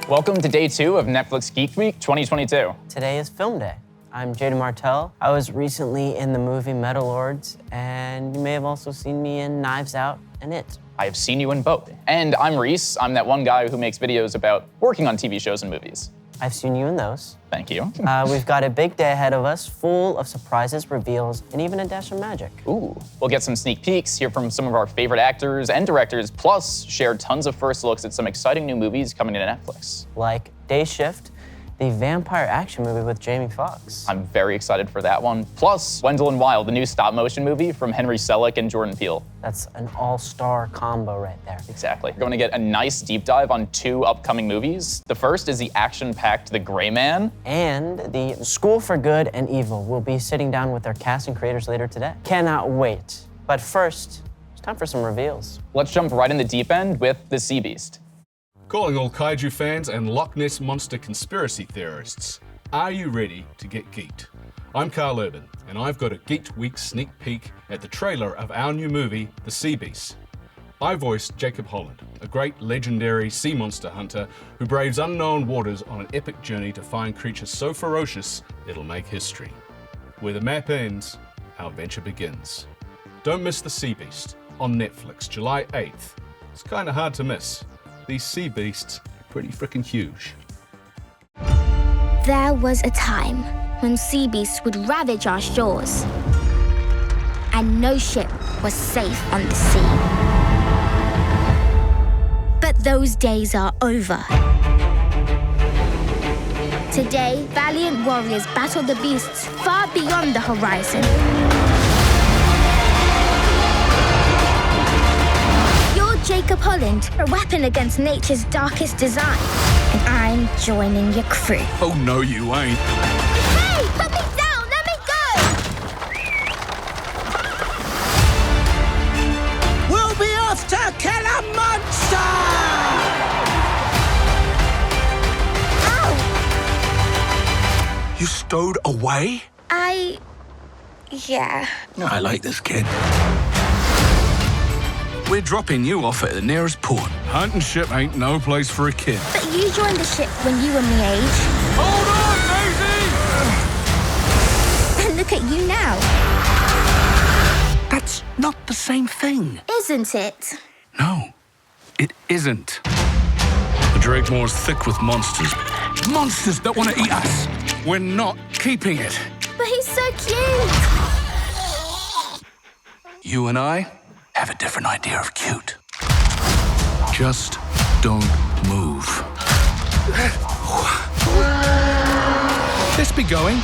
Welcome to day 2 of Netflix Geek Week 2022. Today is film day. I'm Jaden Martell. I was recently in the movie Metalords, and you may have also seen me in Knives Out and It. I have seen you in both. And I'm Reese. I'm that one guy who makes videos about working on TV shows and movies. I've seen you in those. Thank you. We've got a big day ahead of us, full of surprises, reveals, and even a dash of magic. Ooh. We'll get some sneak peeks, hear from some of our favorite actors and directors, plus share tons of first looks at some exciting new movies coming to Netflix. Like Day Shift, the vampire action movie with Jamie Foxx. I'm very excited for that one. Plus, Wendell and Wild, the new stop-motion movie from Henry Selick and Jordan Peele. That's an all-star combo right there. Exactly. We're going to get a nice deep dive on 2 upcoming movies. The first is the action-packed The Gray Man. And the School for Good and Evil will be sitting down with their cast and creators later today. Cannot wait. But first, it's time for some reveals. Let's jump right in the deep end with The Sea Beast. Calling all kaiju fans and Loch Ness Monster conspiracy theorists. Are you ready to get geeked? I'm Carl Urban, and I've got a Geeked Week sneak peek at the trailer of our new movie, The Sea Beast. I voiced Jacob Holland, a great legendary sea monster hunter who braves unknown waters on an epic journey to find creatures so ferocious it'll make history. Where the map ends, our adventure begins. Don't miss The Sea Beast on Netflix, July 8th. It's kind of hard to miss. These sea beasts are pretty freaking huge. There was a time when sea beasts would ravage our shores, and no ship was safe on the sea. But those days are over. Today, valiant warriors battle the beasts far beyond the horizon. Jacob Holland, a weapon against nature's darkest design. And I'm joining your crew. Oh no, you ain't. Hey, put me down, let me go! We'll be off to kill a monster! Ow! You stowed away? Yeah. I like this kid. We're dropping you off at the nearest port. Hunting ship ain't no place for a kid. But you joined the ship when you were my age. Hold on, Daisy! And look at you now. That's not the same thing. Isn't it? No, it isn't. The Drakemoor's thick with monsters. Monsters that want to eat us. We're not keeping it. But he's so cute. You and I have a different idea of cute. Just don't move. Let's be going.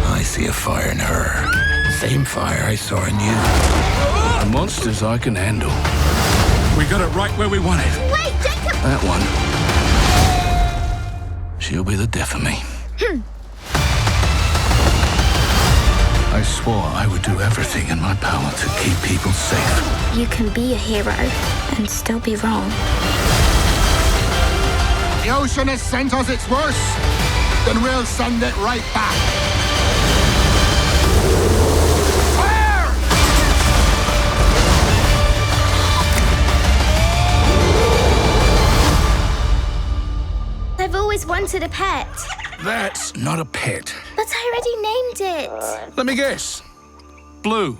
I see a fire in her. Same fire I saw in you. The monsters I can handle. We got it right where we want it. Wait, Jacob! That one. She'll be the death of me. I swore I would do everything in my power to keep people safe. You can be a hero and still be wrong. The ocean has sent us its worst, then we'll send it right back. Fire! I've always wanted a pet. That's not a pet. But I already named it. Let me guess. Blue.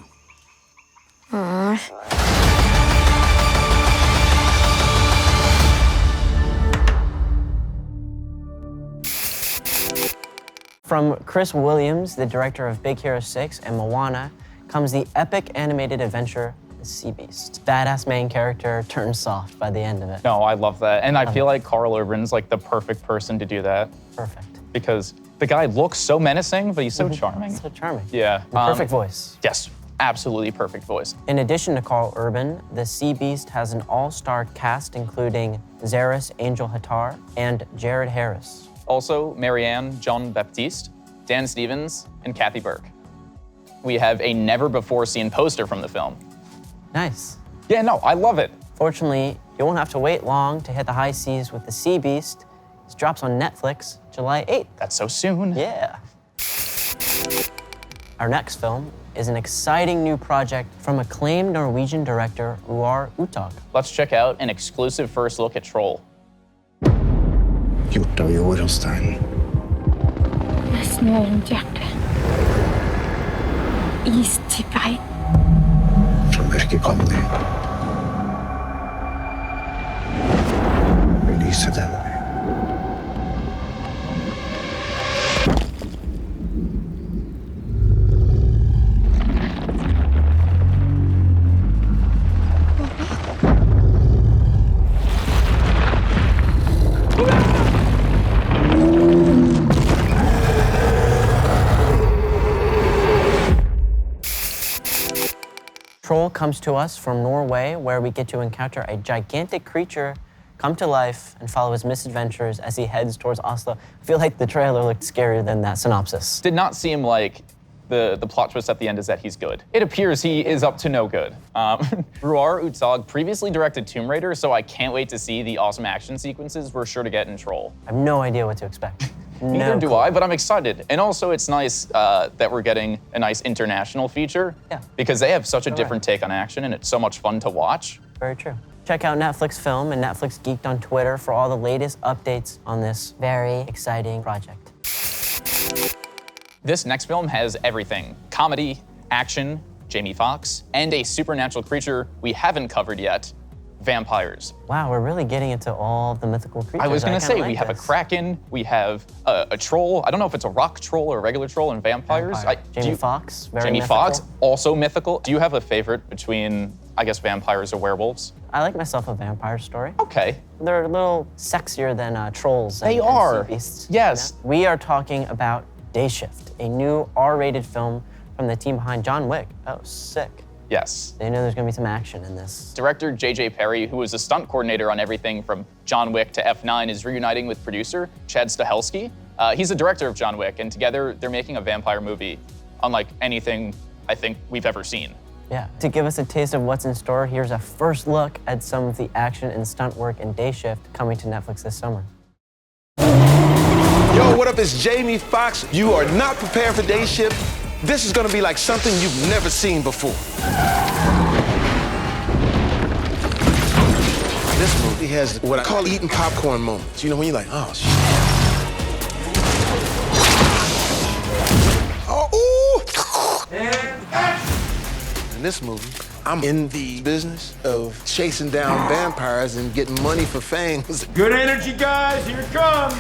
From Chris Williams, the director of Big Hero 6 and Moana, comes the epic animated adventure, The Sea Beast. Badass main character turns soft by the end of it. No, I love that. And I feel like Carl Urban's like the perfect person to do that. Perfect. Because the guy looks so menacing, but he's so charming. So charming. Yeah. Perfect voice. Yes, absolutely perfect voice. In addition to Carl Urban, The Sea Beast has an all-star cast including Zaris Angel Hattar and Jared Harris. Also, Marianne Jean-Baptiste, Dan Stevens, and Kathy Burke. We have a never-before-seen poster from the film. Nice. Yeah, no, I love it. Fortunately, you won't have to wait long to hit the high seas with The Sea Beast. It drops on Netflix July 8th. That's so soon. Yeah. Our next film is an exciting new project from acclaimed Norwegian director Roar Uthaug. Let's check out an exclusive first look at Troll. Gjort av Jorunstein. Det er snø rundt hjertet. Is til bein. Fra mørket kom det. Med lyset denne vei. Troll comes to us from Norway, where we get to encounter a gigantic creature come to life and follow his misadventures as he heads towards Oslo. I feel like the trailer looked scarier than that synopsis. Did not seem like the plot twist at the end is that he's good. It appears he is up to no good. Roar Uthaug previously directed Tomb Raider, so I can't wait to see the awesome action sequences we're sure to get in Troll. I have no idea what to expect. Neither do I, but I'm excited. And also it's nice that we're getting a nice international feature. Yeah. Because they have such a different take on action and it's so much fun to watch. Very true. Check out Netflix Film and Netflix Geeked on Twitter for all the latest updates on this very exciting project. This next film has everything. Comedy, action, Jamie Foxx, and a supernatural creature we haven't covered yet, vampires. Wow, we're really getting into all the mythical creatures. I was gonna say, we have a this. kraken, we have a troll. I don't know if it's a rock troll or a regular troll, and vampires. Jamie Foxx, very Jamie mythical. Foxx, also mythical. Do you have a favorite between, I guess, vampires or werewolves? I like myself a vampire story. Okay. They're a little sexier than trolls and, They are. and sea beasts. Yes. You know? We are talking about Day Shift, a new R-rated film from the team behind John Wick. Oh, sick. Yes. They know there's gonna be some action in this. Director J.J. Perry, who was a stunt coordinator on everything from John Wick to F9, is reuniting with producer Chad Stahelski. He's the director of John Wick, and together they're making a vampire movie unlike anything I think we've ever seen. Yeah. To give us a taste of what's in store, here's a first look at some of the action and stunt work in Day Shift coming to Netflix this summer. Yo, what up? It's Jamie Foxx. You are not prepared for Day Shift. This is gonna be like something you've never seen before. This movie has what I call eating popcorn moments. You know, when you're like, oh, shit. Oh, ooh! In this movie, I'm in the business of chasing down vampires and getting money for fangs. Good energy, guys. Here it comes.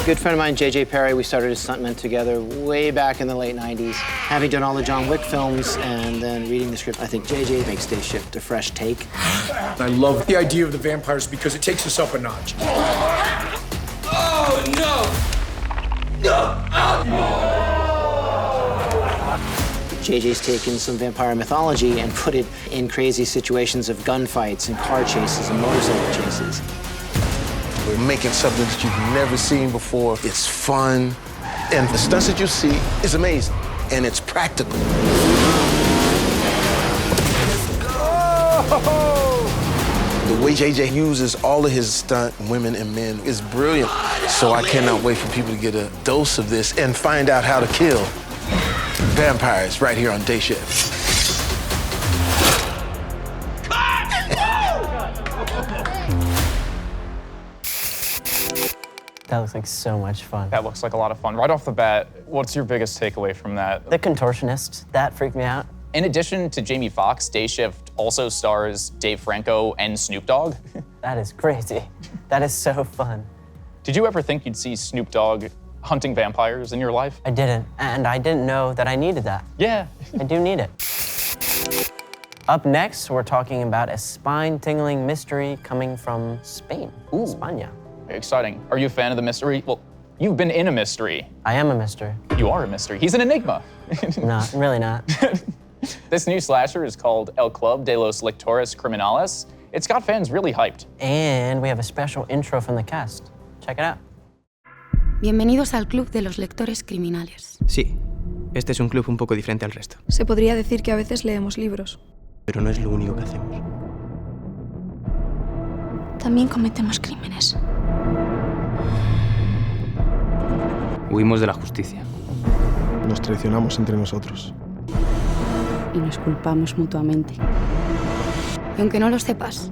Good friend of mine, J.J. Perry, we started as stuntmen together way back in the late 90s. Having done all the John Wick films and then reading the script, I think J.J. makes Day Shift a fresh take. I love the idea of the vampires because it takes us up a notch. Oh, no! J.J.'s taken some vampire mythology and put it in crazy situations of gunfights and car chases and motorcycle chases. We're making something that you've never seen before. It's fun, and the stunts that you see is amazing, and it's practical. The way JJ uses all of his stunt women and men is brilliant. So I cannot wait for people to get a dose of this and find out how to kill vampires right here on Day Shift. That looks like so much fun. That looks like a lot of fun. Right off the bat, what's your biggest takeaway from that? The contortionist, that freaked me out. In addition to Jamie Foxx, Day Shift also stars Dave Franco and Snoop Dogg. That is crazy. That is so fun. Did you ever think you'd see Snoop Dogg hunting vampires in your life? I didn't, and I didn't know that I needed that. Yeah. I do need it. Up next, we're talking about a spine-tingling mystery coming from Spain, España. Exciting. Are you a fan of the mystery? Well, you've been in a mystery. I am a mystery. You are a mystery. He's an enigma. No, really not. This new slasher is called El Club de los Lectores Criminales. It's got fans really hyped. And we have a special intro from the cast. Check it out. Bienvenidos al Club de los Lectores Criminales. Sí, este es un club un poco diferente al resto. Se podría decir que a veces leemos libros. Pero no es lo único que hacemos. También cometemos crímenes. Huimos de la justicia. nos traicionamos entre nosotros. Y nos culpamos mutuamente. Y aunque no lo sepas,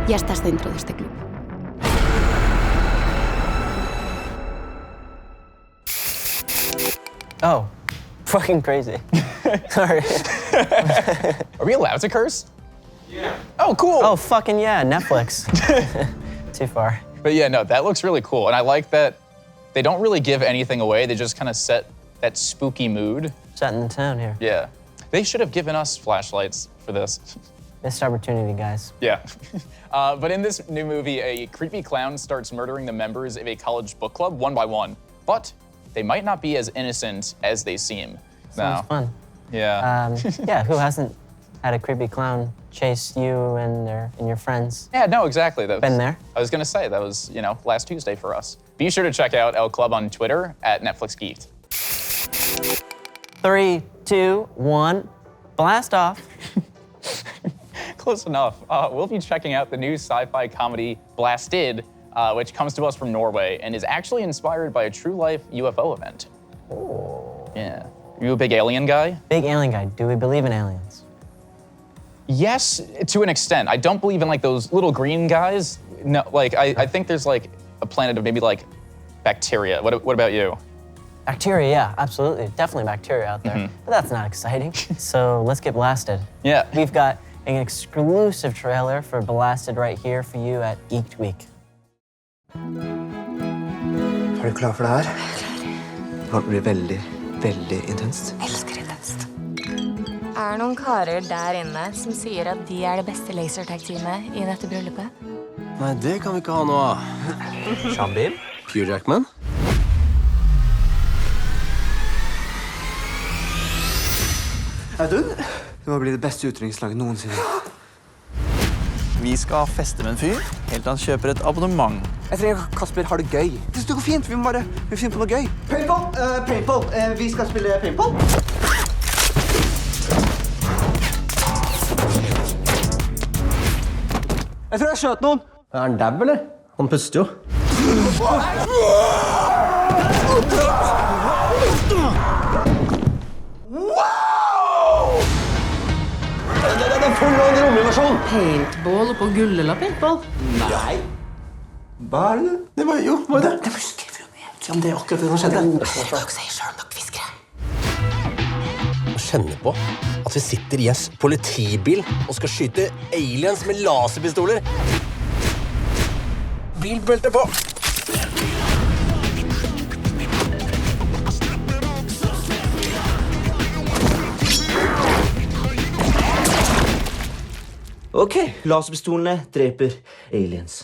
ya estás dentro de este club. Oh, fucking crazy. Sorry. Are we allowed to curse? Yeah. Oh, cool. Oh, fucking yeah, Netflix. Too far. But yeah, no, that looks really cool. And I like that they don't really give anything away. They just kind of set that spooky mood. Setting the tone here. Yeah. They should have given us flashlights for this. Missed opportunity, guys. Yeah. But in this new movie, a creepy clown starts murdering the members of a college book club one by one. But they might not be as innocent as they seem. Sounds fun. Yeah. Yeah, who hasn't had a creepy clown chase you and your friends? Yeah, no, exactly. Been there. I was gonna say, that was, last Tuesday for us. Be sure to check out El Club on Twitter at Netflix Geeked. 3, 2, 1, blast off. Close enough. We'll be checking out the new sci-fi comedy Blasted, which comes to us from Norway and is actually inspired by a true-life UFO event. Oh. Yeah. Are you a big alien guy? Big alien guy. Do we believe in aliens? Yes, to an extent. I don't believe in those little green guys. No, I think there's a planet of maybe bacteria. What about you? Bacteria, yeah, absolutely. Definitely bacteria out there. But that's not exciting. So let's get blasted. Yeah. We've got an exclusive trailer for Blasted right here for you at Geeked Week. Er du klar for det her? Det kan bli veldig, veldig intenst. Elsker intenst. Er det noen karer der inne som sier at de er det beste lasertag-teamet i dette bryllupet? Nei, det kan vi ikke ha nå. Shabib? Hugh Jackman? Audun, det må bli det beste utdrikningslaget noensinne. Vi skal feste med en fyr, helt til han kjøper et abonnement. Jeg trenger Kasper har det gøy. Det går fint, vi må bare finne på noe gøy. Paintball! Vi skal spille paintball. Jeg tror jeg skjøt noen. Er han dab, eller? Han puster jo. Det er full av en romversjon. Paintball på Gullela paintball? Nei. Hva er det? Det var jo, hva er det? Det var jo skrevet om det. Ja, men det er akkurat det som skjedde. Dere sier selv nok fiskere. Å kjenne på at vi sitter i en politibil og skal skyte aliens med laserpistoler. Bilbelte på! Ok, laserpistolene dreper aliens.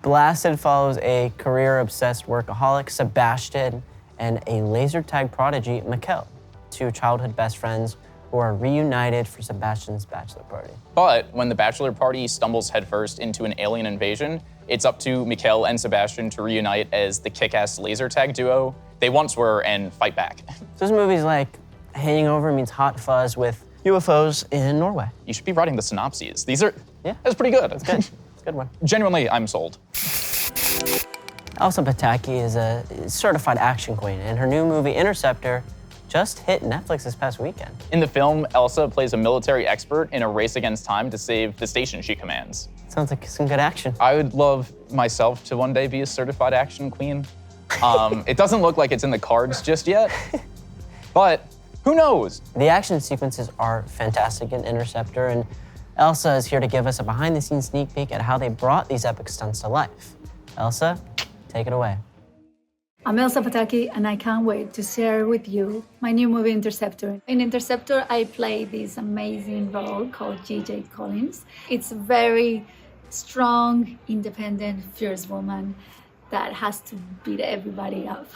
Blasted follows a career-obsessed workaholic, Sebastian, and a laser tag prodigy, Mikkel, two childhood best friends who are reunited for Sebastian's bachelor party. But when the bachelor party stumbles headfirst into an alien invasion, it's up to Mikkel and Sebastian to reunite as the kick-ass laser tag duo they once were and fight back. So this movie's like Hangover meets Hot Fuzz with UFOs in Norway. You should be writing the synopses. That's pretty good. That's good. It's a good one. Genuinely, I'm sold. Elsa Pataky is a certified action queen, and her new movie, Interceptor, just hit Netflix this past weekend. In the film, Elsa plays a military expert in a race against time to save the station she commands. Sounds like some good action. I would love myself to one day be a certified action queen. It doesn't look like it's in the cards just yet, but who knows? The action sequences are fantastic in Interceptor, and Elsa is here to give us a behind-the-scenes sneak peek at how they brought these epic stunts to life. Elsa, take it away. I'm Elsa Pataky, and I can't wait to share with you my new movie, Interceptor. In Interceptor, I play this amazing role called J.J. Collins. It's a very strong, independent, fierce woman that has to beat everybody up.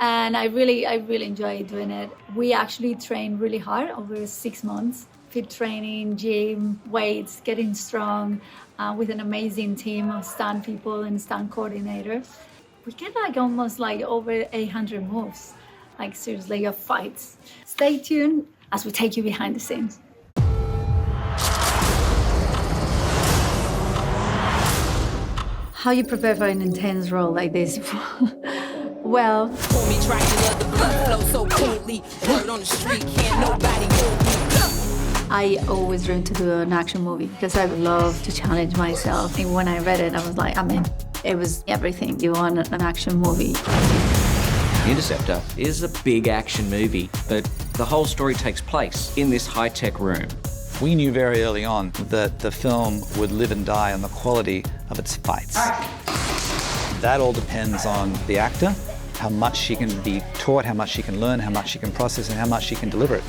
And I really enjoy doing it. We actually train really hard over 6 months, keep training, gym, weights, getting strong, with an amazing team of stunt people and stunt coordinator. We get like almost like over 800 moves, like seriously, of fights. Stay tuned as we take you behind the scenes. How you prepare for an intense role like this? Well, I always dream to do an action movie because I love to challenge myself. And when I read it, I was like, I'm in. It was everything you want an action movie. Interceptor is a big action movie, but the whole story takes place in this high-tech room. We knew very early on that the film would live and die on the quality of its fights. That all depends on the actor, how much she can be taught, how much she can learn, how much she can process, and how much she can deliver it.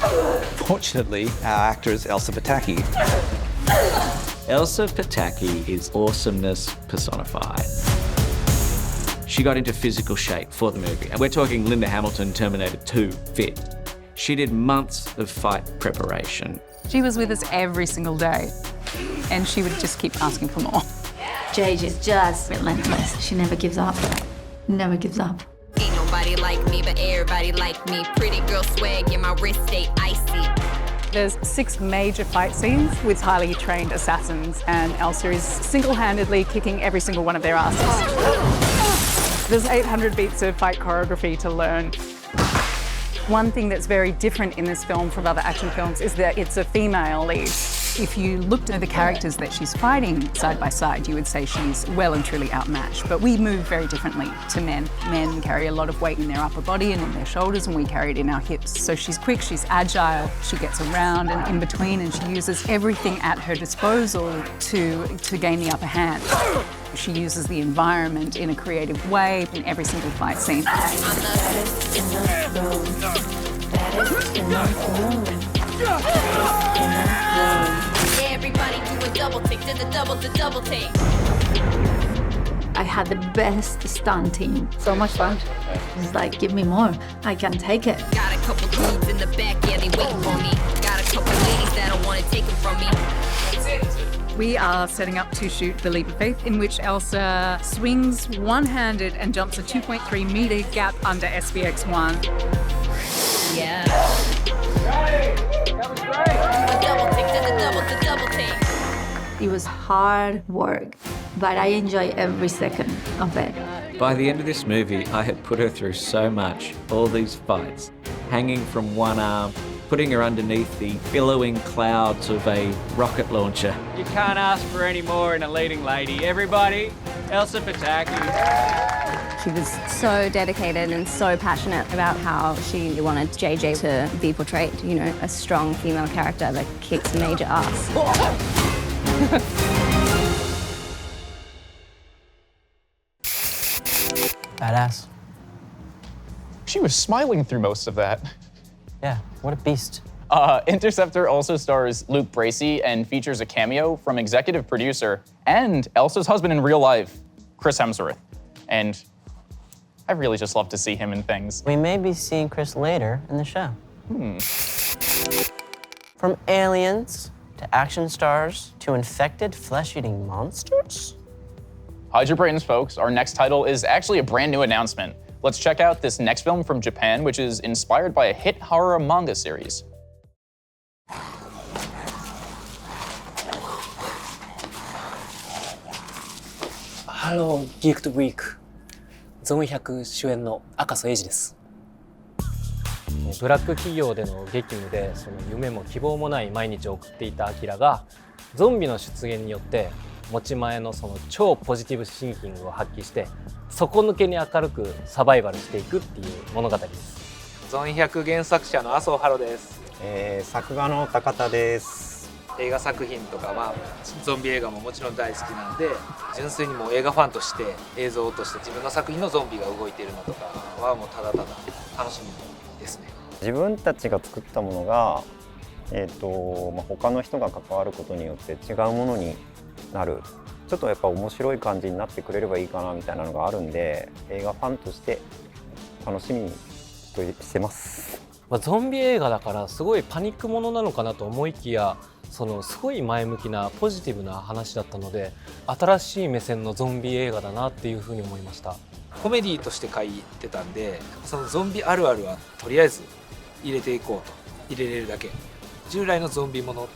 Fortunately, our actor is Elsa Pataky. Elsa Pataky is awesomeness personified. She got into physical shape for the movie, and we're talking Linda Hamilton, Terminator 2 fit. She did months of fight preparation. She was with us every single day, and she would just keep asking for more. Jade is just relentless. She never gives up. Never gives up. Ain't nobody like me, but everybody like me. Pretty girl swag and my wrist stay icy. There's 6 major fight scenes with highly trained assassins, and Elsa is single-handedly kicking every single one of their asses. There's 800 beats of fight choreography to learn. One thing that's very different in this film from other action films is that it's a female lead. If you looked at the characters that she's fighting side by side, you would say she's well and truly outmatched. But we move very differently to men. Men carry a lot of weight in their upper body and in their shoulders, and we carry it in our hips. So she's quick, she's agile, she gets around and in between, and she uses everything at her disposal to gain the upper hand. She uses the environment in a creative way in every single fight scene. Everybody do a double take, then the double take. I had the best stunt team. So much fun. It's like, give me more. I can take it. Got a couple dudes in the back, yeah, they waiting for me. Got a couple ladies that don't want to take them from me. We are setting up to shoot The Leap of Faith, in which Elsa swings one-handed and jumps a 2.3-meter gap under SBX-1. Yeah. That was great. A double take, then the double take. It was hard work, but I enjoy every second of it. By the end of this movie, I had put her through so much, all these fights, hanging from one arm, putting her underneath the billowing clouds of a rocket launcher. You can't ask for any more in a leading lady. Everybody, Elsa Pataky. She was so dedicated and so passionate about how she wanted JJ to be portrayed, you know, a strong female character that kicks major ass. Badass. She was smiling through most of that. Yeah, what a beast. Interceptor also stars Luke Bracey and features a cameo from executive producer and Elsa's husband in real life, Chris Hemsworth. And I really just love to see him in things. We may be seeing Chris later in the show. From aliens to action stars to infected flesh-eating monsters? Hide your brains, folks. Our next title is actually a brand new announcement. Let's check out this next film from Japan, which is inspired by a hit horror manga series. Hello, Geek Week。ゾン100主演の赤楚衛二です。ブラック企業での激務でその夢も希望もない毎日を送っていたアキラがゾンビの出現によって持ち前のその超ポジティブシンキングを発揮して底抜けに明るくサバイバルしていくっていう物語です。ゾン100原作者の麻生ハロです。作画の高田です。映画作品とかはゾンビ映画ももちろん大好きなんで、純粋にもう映画ファンとして映像として自分の作品のゾンビが動いているのとかはもうただただ楽しみですね。自分たちが作ったものが、他の人が関わることによって違うものになる。ちょっとやっぱ面白い感じになってくれればいいかなみたいなのがあるんで、映画ファンとして楽しみにしてます。ゾンビ映画だからすごいパニックものなのかなと思いきや、すごい前向きなポジティブな話だったので、新しい目線のゾンビ映画だなっていうふうに思いました。コメディとして書いてたんで、そのゾンビあるあるはとりあえず入れていこうと、入れれるだけ従来のゾンビもの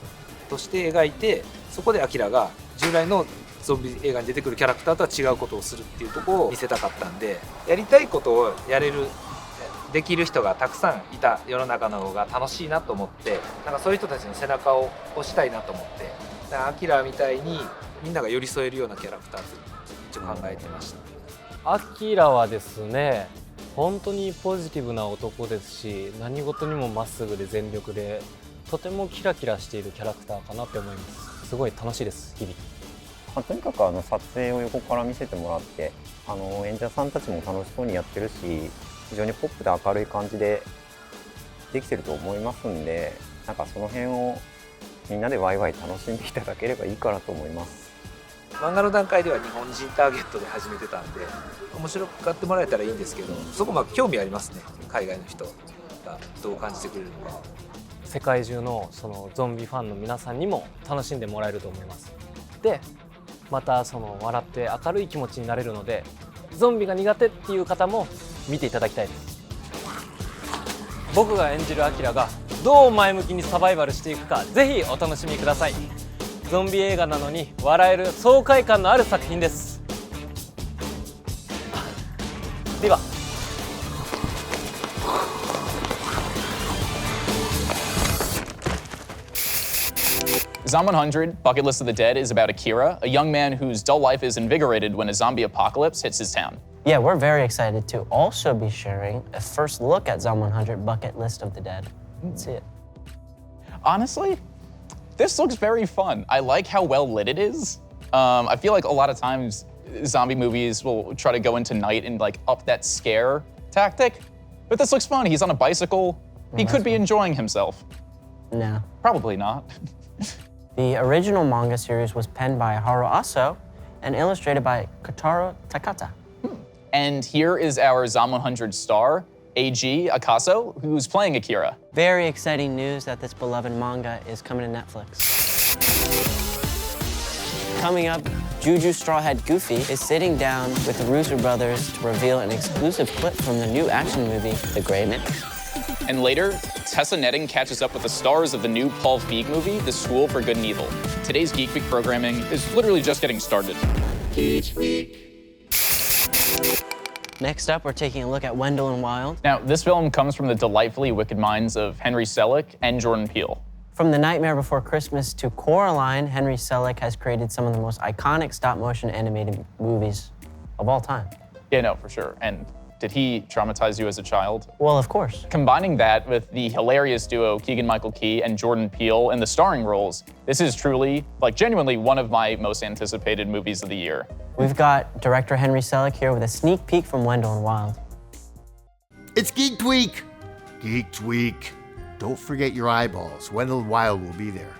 として描いて、そこでアキラが従来のゾンビ映画に出てくるキャラクターとは違うことをするっていうところを見せたかったんで、やりたいことをやれるできる人がたくさんいた世の中の方が楽しいなと思って、なんかそういう人たちの背中を押したいなと思って、アキラみたいにみんなが寄り添えるようなキャラクターって一応考えてました。アキラはですね、本当にポジティブな男ですし、何事にもまっすぐで全力で、とてもキラキラしているキャラクターかなって思います。すごい楽しいです、日々。とにかく撮影を横から見せてもらって、演者さんたちも楽しそうにやってるし、非常にポップで明るい感じでできてると思いますんで、なんかその辺をみんなでワイワイ楽しんでいただければいいかなと思います。漫画の段階では日本人ターゲットで始めてたんで、面白がってもらえたらいいんですけど、そこ興味ありますね。海外の人がどう感じてくれるのか。世界中のゾンビファンの皆さんにも楽しんでもらえると思います。で、また笑って明るい気持ちになれるので、ゾンビが苦手っていう方も見ていただきたいです。僕が演じるアキラがどう前向きにサバイバルしていくか、ぜひお楽しみください。ゾンビ映画なのに笑える爽快感のある作品です。では。Zom 100, Bucket List of the Dead, is about Akira, a young man whose dull life is invigorated when a zombie apocalypse hits his town. Yeah, we're very excited to also be sharing a first look at Zom 100, Bucket List of the Dead. Let's see it. Honestly, this looks very fun. I like how well lit it is. I feel like a lot of times zombie movies will try to go into night and up that scare tactic, but this looks fun. He's on a bicycle. He could be enjoying himself. No. Probably not. The original manga series was penned by Haru Aso and illustrated by Kotaro Takata. And here is our Zom 100 star, AG Akaso, who's playing Akira. Very exciting news that this beloved manga is coming to Netflix. Coming up, Juju Strawhead Goofy is sitting down with the Russo brothers to reveal an exclusive clip from the new action movie, The Gray Man. And later, Tessa Netting catches up with the stars of the new Paul Feig movie, The School for Good and Evil. Today's Geek Week programming is literally just getting started. Geek Week. Next up, we're taking a look at Wendell and Wild. Now, this film comes from the delightfully wicked minds of Henry Selick and Jordan Peele. From The Nightmare Before Christmas to Coraline, Henry Selick has created some of the most iconic stop-motion animated movies of all time. Yeah, no, for sure. And did he traumatize you as a child? Well, of course. Combining that with the hilarious duo Keegan-Michael Key and Jordan Peele in the starring roles, this is truly, genuinely one of my most anticipated movies of the year. We've got director Henry Selick here with a sneak peek from Wendell and Wild. It's Geek Week! Geek Week. Don't forget your eyeballs. Wendell and Wild will be there.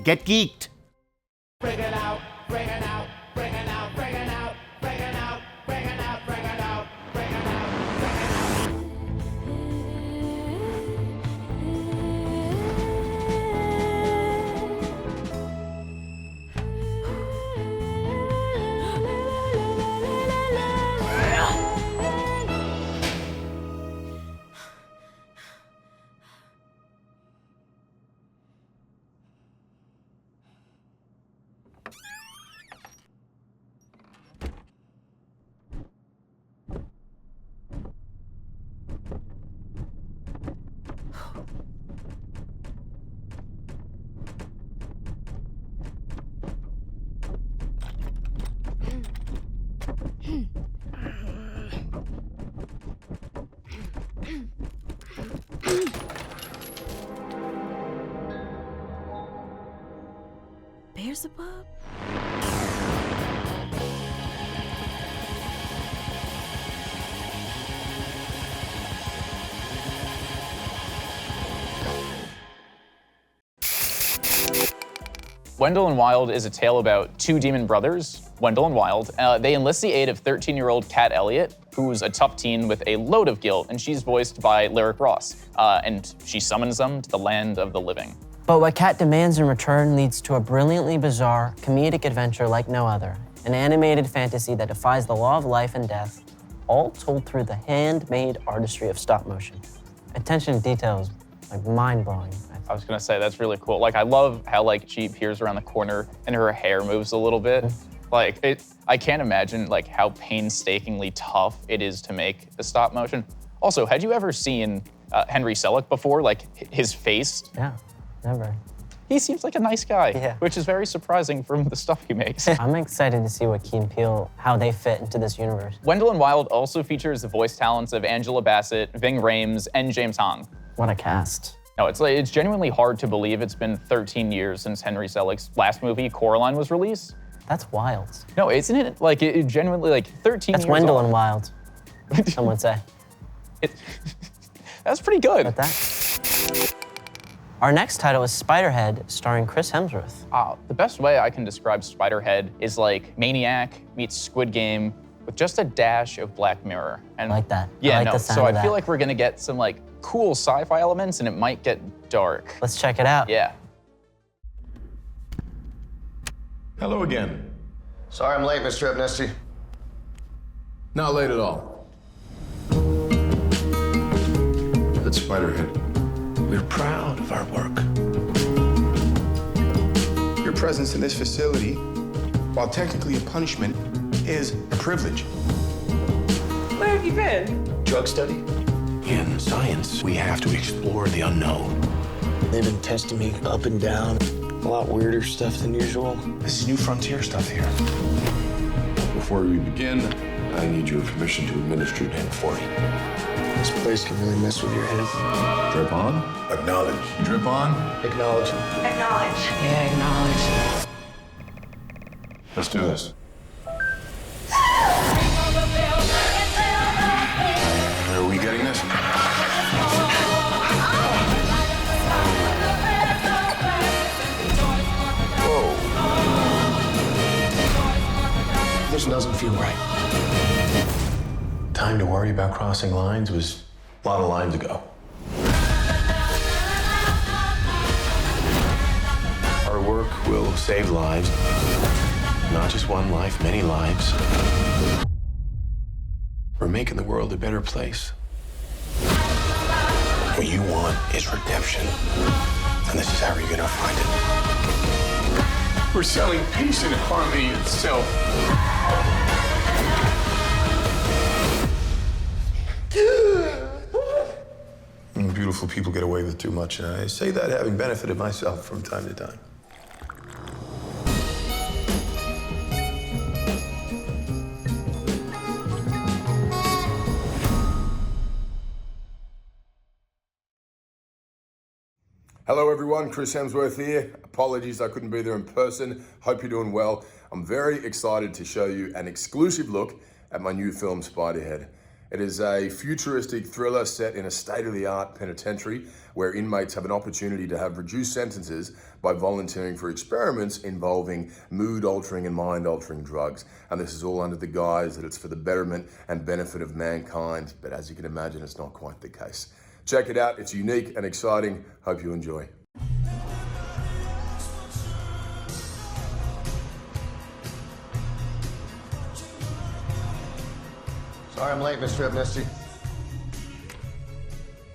Get geeked! Bring it out, bring it out, bring it out, bring it out, bring it out, bring it out, bring it out, bring it out, Beelzebub? Wendell and Wild is a tale about two demon brothers, Wendell and Wild. They enlist the aid of 13-year-old Kat Elliott, who's a tough teen with a load of guilt, and she's voiced by Lyric Ross. And she summons them to the land of the living. But what Kat demands in return leads to a brilliantly bizarre, comedic adventure like no other. An animated fantasy that defies the law of life and death, all told through the handmade artistry of stop motion. Attention to detail is like mind-blowing. I was gonna say, that's really cool. Like, I love how like she appears around the corner and her hair moves a little bit. Like, I can't imagine like how painstakingly tough it is to make the stop motion. Also, had you ever seen Henry Selick before? Like his face? Yeah, never. He seems like a nice guy, which is very surprising from the stuff he makes. I'm excited to see what Key and Peele, how they fit into this universe. Wendell and Wild also features the voice talents of Angela Bassett, Ving Rhames, and James Hong. What a cast. No, it's genuinely hard to believe it's been 13 years since Henry Selick's last movie, Coraline, was released. That's wild. No, isn't it? Like, it genuinely, like, 13 That's years Wendell old. and Wild, some would say. That's pretty good. But that. Our next title is Spiderhead, starring Chris Hemsworth. The best way I can describe Spiderhead is like Maniac meets Squid Game with just a dash of Black Mirror. And I like that. Yeah, I like no, the sound so of I that. feel like we're gonna get some like cool sci-fi elements and it might get dark. Let's check it out. Yeah. Hello again. Sorry I'm late, Mr. Abnesti. Not late at all. That's Spiderhead. We're proud of our work. Your presence in this facility, while technically a punishment, is a privilege. Where have you been? Drug study? In science, we have to explore the unknown. They've been testing me up and down. A lot weirder stuff than usual. This is new frontier stuff here. Before we begin, I need your permission to administer 1040. This place can really mess with your head. Drip on. Acknowledge. Drip on. Acknowledge. Acknowledge. Yeah, acknowledge. Let's do this. Are we getting this? This doesn't feel right. Time to worry about crossing lines was a lot of lines ago. Our work will save lives. Not just one life, many lives. We're making the world a better place. What you want is redemption. And this is how you're gonna find it. We're selling peace and harmony itself. Beautiful people get away with too much, and I say that having benefited myself from time to time. Hello everyone, Chris Hemsworth here. Apologies I couldn't be there in person. Hope you're doing well. I'm very excited to show you an exclusive look at my new film, Spiderhead. It is a futuristic thriller set in a state-of-the-art penitentiary where inmates have an opportunity to have reduced sentences by volunteering for experiments involving mood-altering and mind-altering drugs. And this is all under the guise that it's for the betterment and benefit of mankind. But as you can imagine, it's not quite the case. Check it out. It's unique and exciting. Hope you enjoy. Sorry I'm late, Mr. Abnesti.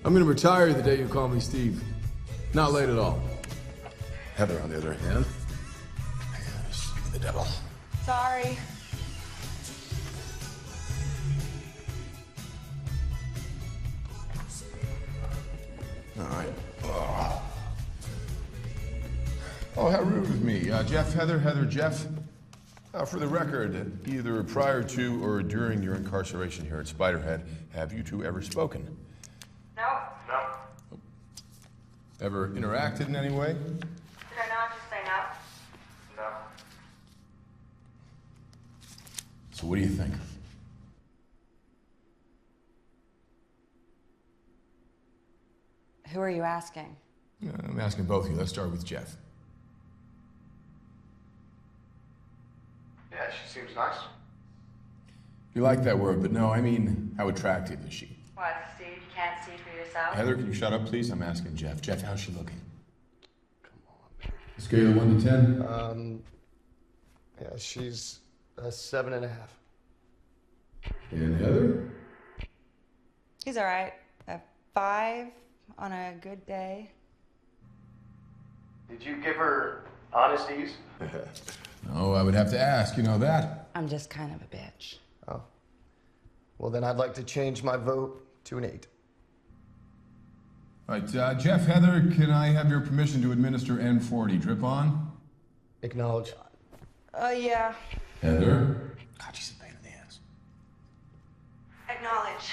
I'm gonna retire the day you call me Steve. Not late at all. Heather, on the other hand, is the devil. Sorry. All right. Oh, how rude of me. Jeff, Heather, Heather, Jeff. For the record, either prior to or during your incarceration here at Spiderhead, have you two ever spoken? No. No. Ever interacted in any way? Did I not just say no? No. So what do you think? Who are you asking? I'm asking both of you. Let's start with Jeff. Yeah, she seems nice. You like that word, but no, I mean, how attractive is she? What, Steve? You can't see for yourself? Heather, can you shut up, please? I'm asking Jeff. Jeff, how's she looking? Scale of 1 to 10. Yeah, she's a 7.5. And Heather? He's all right. A 5 on a good day. Did you give her honesties? Oh, I would have to ask. You know that. I'm just kind of a bitch. Oh. Well, then I'd like to change my vote to an 8. All right, Jeff, Heather, can I have your permission to administer N40? Drip on? Acknowledge. Yeah. Heather? God, she's a pain in the ass. Acknowledge.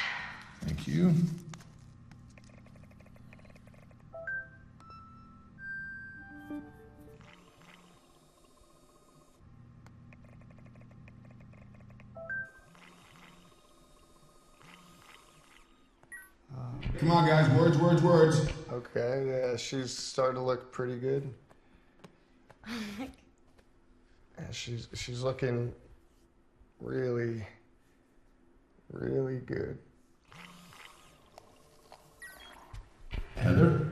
Thank you. Come on, guys. Words, words, words. Okay, yeah, she's starting to look pretty good. Yeah, she's looking really, really good. Heather?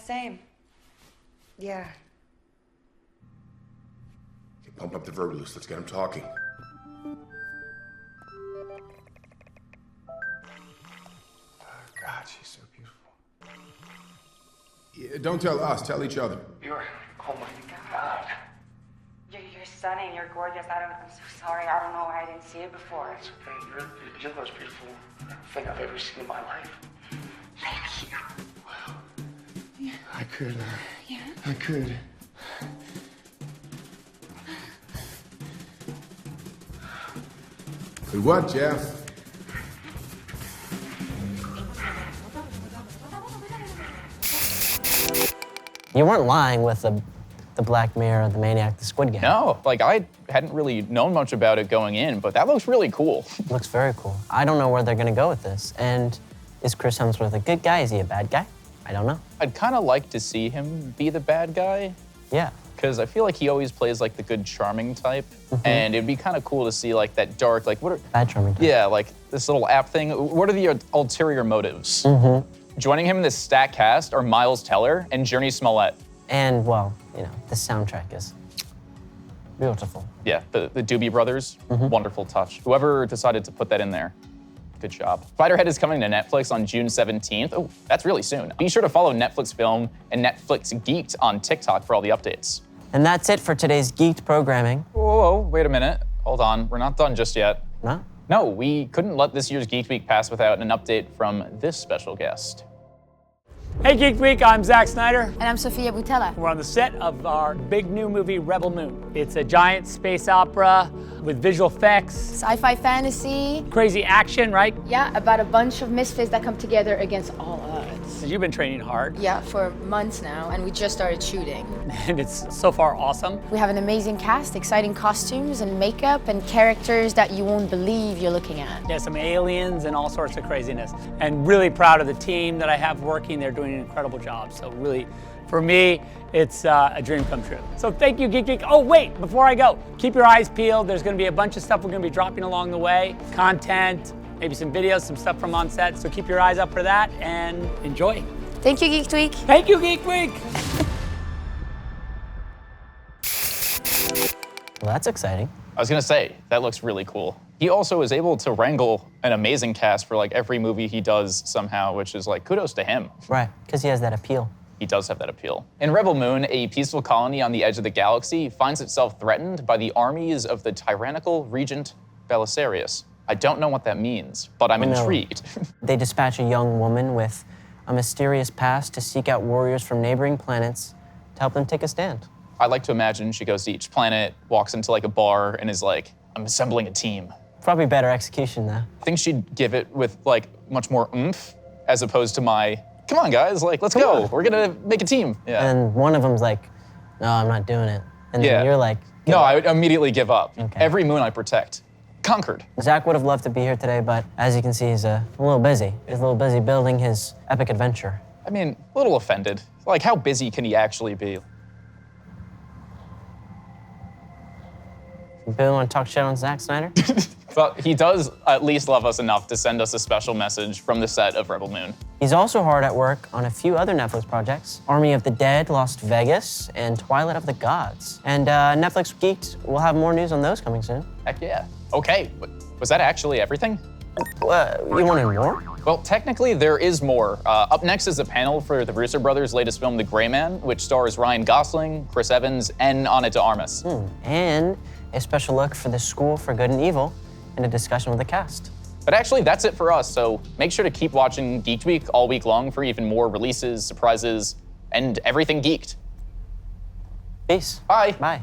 Same. Yeah. Pump up the verbalists. Let's get them talking. God, she's so beautiful. Yeah, don't tell us. Tell each other. You're, oh my God. You're stunning. You're gorgeous. I'm so sorry. I don't know why I didn't see it before. It's okay. You're the most beautiful thing I've ever seen in my life. Thank you. Wow. Yeah. I could, Yeah. I could. Good what, Jeff? You weren't lying with the Black Mirror, the Maniac, the Squid Game. No, like I hadn't really known much about it going in, but that looks really cool. Looks very cool. I don't know where they're gonna go with this. And is Chris Hemsworth a good guy? Is he a bad guy? I don't know. I'd kind of like to see him be the bad guy. Yeah. Because I feel like he always plays like the good charming type. And it'd be kind of cool to see like that dark, like what are... Bad charming type. Yeah, like this little app thing. What are the ulterior motives? Joining him in this stack cast are Miles Teller and Journey Smollett. And, well, you know, the soundtrack is beautiful. Yeah, the Doobie Brothers, wonderful touch. Whoever decided to put that in there, good job. Spiderhead is coming to Netflix on June 17th. Oh, that's really soon. Be sure to follow Netflix Film and Netflix Geeked on TikTok for all the updates. And that's it for today's Geeked programming. Whoa, wait a minute. Hold on, we're not done just yet. No? No, we couldn't let this year's Geek Week pass without an update from this special guest. Hey Geek Week, I'm Zack Snyder. And I'm Sofia Boutella. We're on the set of our big new movie, Rebel Moon. It's a giant space opera with visual effects. Sci-fi fantasy. Crazy action, right? Yeah, about a bunch of misfits that come together against all odds. You've been training hard. Yeah, for months now, and we just started shooting. And it's so far awesome. We have an amazing cast, exciting costumes and makeup, and characters that you won't believe you're looking at. Yeah, some aliens and all sorts of craziness. And really proud of the team that I have working. They're doing an incredible job. So really, for me, it's a dream come true. So thank you, Geek Geek. Oh, wait, before I go, keep your eyes peeled. There's gonna be a bunch of stuff we're gonna be dropping along the way. Content, maybe some videos, some stuff from on set. So keep your eyes up for that and enjoy. Thank you, Geek Week. Thank you, Geek Week. Well, that's exciting. I was gonna say, that looks really cool. He also is able to wrangle an amazing cast for like every movie he does somehow, which is like kudos to him. Right, because he has that appeal. He does have that appeal. In Rebel Moon, a peaceful colony on the edge of the galaxy finds itself threatened by the armies of the tyrannical Regent Belisarius. I don't know what that means, but I'm intrigued. They dispatch a young woman with a mysterious past to seek out warriors from neighboring planets to help them take a stand. I like to imagine she goes to each planet, walks into like a bar, and is like, I'm assembling a team. Probably better execution though. I think she'd give it with like much more oomph as opposed to my, come on guys, like let's go. We're gonna make a team. Yeah. And one of them's like, no, I'm not doing it. And then you're like, no, I would immediately give up. Okay. Every moon I protect. Conquered. Zach would have loved to be here today, but as you can see, he's a little busy. He's a little busy building his epic adventure. I mean, a little offended. Like, how busy can he actually be? Bill, want to talk shit on Zack Snyder? But he does at least love us enough to send us a special message from the set of Rebel Moon. He's also hard at work on a few other Netflix projects: Army of the Dead, Lost Vegas, and Twilight of the Gods. And Netflix Geeked will have more news on those coming soon. Heck yeah. Okay, was that actually everything? You wanted more? Well, technically there is more. Up next is a panel for the Russo brothers' latest film, The Gray Man, which stars Ryan Gosling, Chris Evans, and Ana de Armas. And a special look for The School for Good and Evil, and a discussion with the cast. But actually, that's it for us, so make sure to keep watching Geeked Week all week long for even more releases, surprises, and everything geeked. Peace. Bye. Bye.